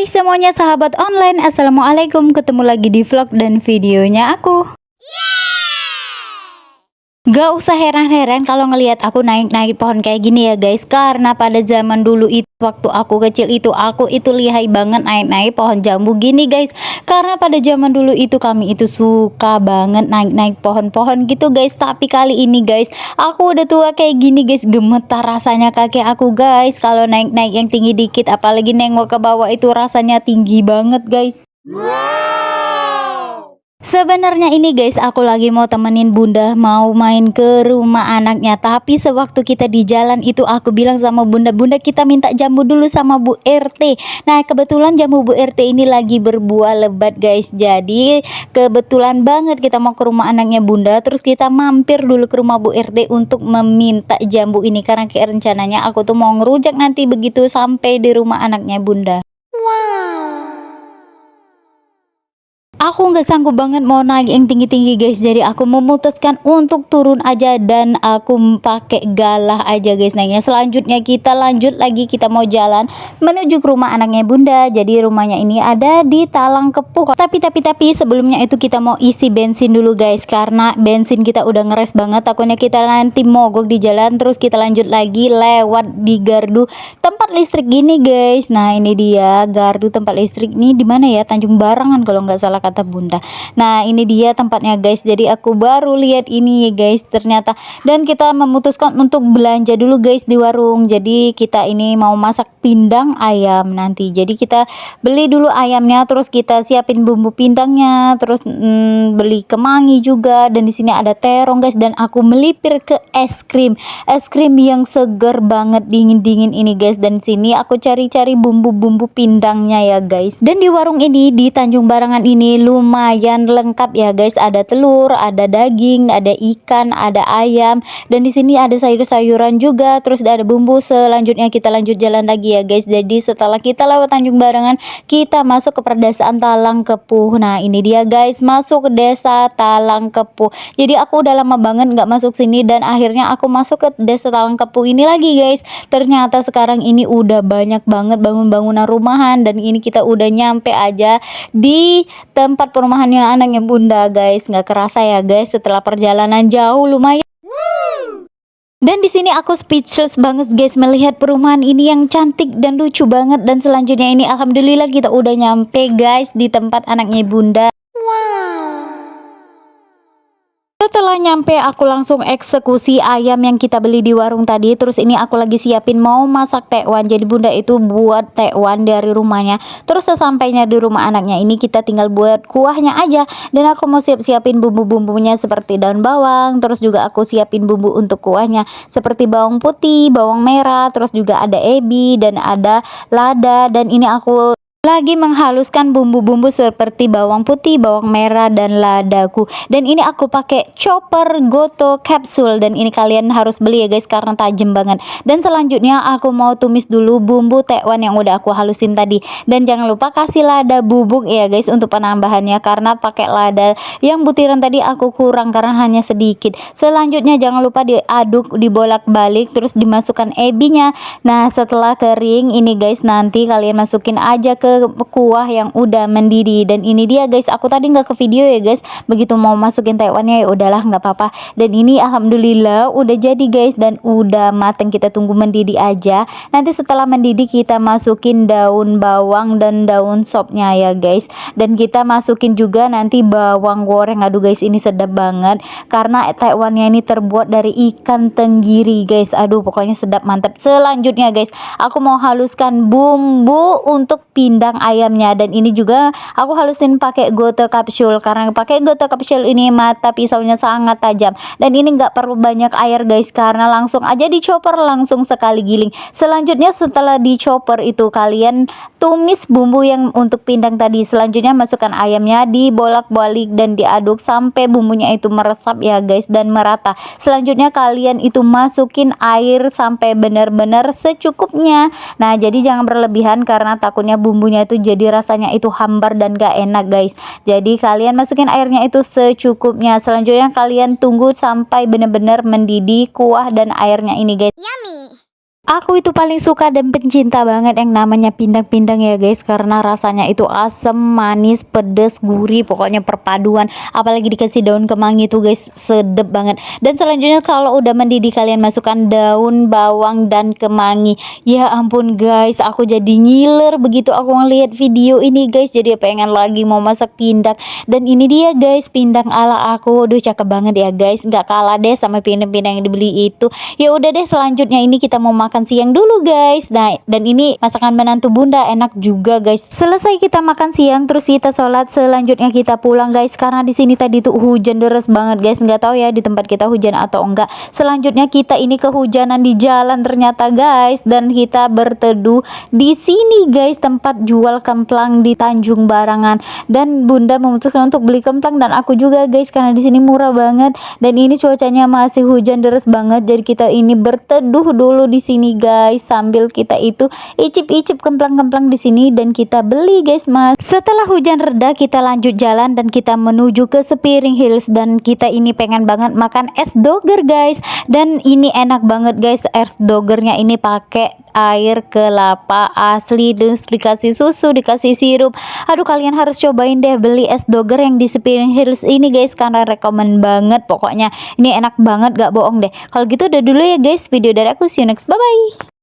Hai semuanya sahabat online, assalamualaikum, ketemu lagi di vlog dan videonya aku. Gak usah heran-heran kalau ngelihat aku naik-naik pohon kayak gini ya guys, karena pada zaman dulu itu waktu aku kecil aku itu lihai banget naik-naik pohon jambu gini guys. Karena pada zaman dulu itu kami itu suka banget naik-naik pohon-pohon gitu guys. Tapi kali ini guys, aku udah tua kayak gini guys, gemetar rasanya kaki aku guys kalau naik-naik yang tinggi dikit, apalagi nengok ke bawah itu rasanya tinggi banget guys. Sebenarnya ini guys, aku lagi mau temenin bunda mau main ke rumah anaknya. Tapi sewaktu kita di jalan itu aku bilang sama bunda, bunda kita minta jambu dulu sama Bu RT. Nah kebetulan jambu Bu RT ini lagi berbuah lebat guys. Jadi kebetulan banget kita mau ke rumah anaknya bunda. Terus kita mampir dulu ke rumah Bu RT untuk meminta jambu ini. Karena kayak rencananya aku tuh mau ngerujak nanti begitu sampai di rumah anaknya bunda. Aku nggak sanggup banget mau naik yang tinggi-tinggi guys, jadi aku memutuskan untuk turun aja dan aku pakai galah aja guys naiknya. Selanjutnya kita lanjut lagi, kita mau jalan menuju ke rumah anaknya bunda. Jadi rumahnya ini ada di Talang Kepuh. Tapi sebelumnya itu kita mau isi bensin dulu guys, karena bensin kita udah ngeres banget. Takutnya kita nanti mogok di jalan. Terus kita lanjut lagi lewat di gardu tempat listrik gini guys. Nah ini dia gardu tempat listrik ini di mana ya, Tanjung Barangan kalau nggak salah kata bunda. Nah ini dia tempatnya guys, jadi aku baru lihat ini ya guys ternyata. Dan kita memutuskan untuk belanja dulu guys di warung. Jadi kita ini mau masak pindang ayam nanti. Jadi kita beli dulu ayamnya, terus kita siapin bumbu pindangnya, terus beli kemangi juga. Dan di sini ada terong guys, dan aku melipir ke es krim yang seger banget dingin ini guys. Dan sini aku cari-cari bumbu-bumbu pindangnya ya guys. Dan di warung ini di Tanjung Barangan ini lumayan lengkap ya guys, ada telur, ada daging, ada ikan, ada ayam, dan di sini ada sayur-sayuran juga. Terus ada bumbu. Selanjutnya kita lanjut jalan lagi ya guys. Jadi setelah kita lewat Tanjung Barangan, kita masuk ke perdesaan Talang Kepuh. Nah ini dia guys, masuk ke desa Talang Kepuh. Jadi aku udah lama banget nggak masuk sini, dan akhirnya aku masuk ke desa Talang Kepuh ini lagi guys. Ternyata sekarang ini udah banyak banget bangunan rumahan, dan ini kita udah nyampe aja di tempat perumahannya anaknya bunda guys. Nggak kerasa ya guys, setelah perjalanan jauh lumayan. Dan di sini aku speechless banget guys melihat perumahan ini yang cantik dan lucu banget. Dan selanjutnya ini alhamdulillah kita udah nyampe guys di tempat anaknya bunda. Setelah nyampe aku langsung eksekusi ayam yang kita beli di warung tadi. Terus ini aku lagi siapin mau masak tekwan. Jadi bunda itu buat tekwan dari rumahnya. Terus sesampainya di rumah anaknya ini kita tinggal buat kuahnya aja. Dan aku mau siapin bumbu-bumbunya seperti daun bawang. Terus juga aku siapin bumbu untuk kuahnya seperti bawang putih, bawang merah. Terus juga ada ebi dan ada lada. Dan ini aku lagi menghaluskan bumbu-bumbu seperti bawang putih, bawang merah, dan ladaku. Dan ini aku pakai chopper Goto capsule, dan ini kalian harus beli ya guys karena tajam banget. Dan selanjutnya aku mau tumis dulu bumbu tekwan yang udah aku halusin tadi. Dan jangan lupa kasih lada bubuk ya guys untuk penambahannya, karena pakai lada yang butiran tadi aku kurang karena hanya sedikit. Selanjutnya jangan lupa diaduk, dibolak-balik, terus dimasukkan ebinya. Nah setelah kering ini guys, nanti kalian masukin aja ke kuah yang udah mendidih. Dan ini dia guys, aku tadi nggak ke video ya guys, begitu mau masukin tekwannya ya udahlah nggak apa-apa. Dan ini alhamdulillah udah jadi guys, dan udah mateng. Kita tunggu mendidih aja. Nanti setelah mendidih kita masukin daun bawang dan daun sopnya ya guys. Dan kita masukin juga nanti bawang goreng. Aduh guys ini sedap banget karena tekwannya ini terbuat dari ikan tenggiri guys. Aduh pokoknya sedap mantap. Selanjutnya guys, aku mau haluskan bumbu untuk pindang ayamnya. Dan ini juga aku halusin pakai Goto capsule, karena pakai Goto capsule ini mata pisaunya sangat tajam. Dan ini nggak perlu banyak air guys, karena langsung aja dicoper langsung sekali giling. Selanjutnya setelah dicoper itu kalian tumis bumbu yang untuk pindang tadi. Selanjutnya masukkan ayamnya, dibolak-balik dan diaduk sampai bumbunya itu meresap ya guys dan merata. Selanjutnya kalian itu masukin air sampai benar-benar secukupnya. Nah jadi jangan berlebihan karena takutnya bumbunya itu jadi rasanya itu hambar dan gak enak guys. Jadi kalian masukin airnya itu secukupnya. Selanjutnya kalian tunggu sampai benar-benar mendidih kuah dan airnya ini guys. Yummy. Aku itu paling suka dan pencinta banget yang namanya pindang-pindang ya guys, karena rasanya itu asam, manis, pedas, gurih, pokoknya perpaduan. Apalagi dikasih daun kemangi tuh guys, sedep banget. Dan selanjutnya kalau udah mendidih kalian masukkan daun bawang dan kemangi. Ya ampun guys, aku jadi ngiler begitu aku ngeliat video ini guys, jadi pengen lagi mau masak pindang. Dan ini dia guys, pindang ala aku. Duh cakep banget ya guys, nggak kalah deh sama pindang-pindang yang dibeli itu. Ya udah deh, selanjutnya ini kita mau makan siang dulu guys. Nah, dan ini masakan menantu bunda, enak juga guys. Selesai kita makan siang, terus kita sholat, selanjutnya kita pulang guys, karena di sini tadi tuh hujan deras banget guys. Nggak tahu ya di tempat kita hujan atau enggak. Selanjutnya kita ini kehujanan di jalan ternyata guys, dan kita berteduh di sini guys, tempat jual kemplang di Tanjung Barangan. Dan bunda memutuskan untuk beli kemplang dan aku juga guys, karena di sini murah banget. Dan ini cuacanya masih hujan deras banget, jadi kita ini berteduh dulu di sini guys, sambil kita itu icip-icip kemplang-kemplang di sini dan kita beli guys mas. Setelah hujan reda kita lanjut jalan dan kita menuju ke Sepiring Hills, dan kita ini pengen banget makan es doger guys. Dan ini enak banget guys, es dogernya ini pakai air kelapa asli, terus dikasih susu, dikasih sirup. Aduh kalian harus cobain deh beli es doger yang di Sepiring Hills ini guys, karena rekomen banget pokoknya. Ini enak banget, gak bohong deh. Kalau gitu udah dulu ya guys video dari aku, see you next, bye bye.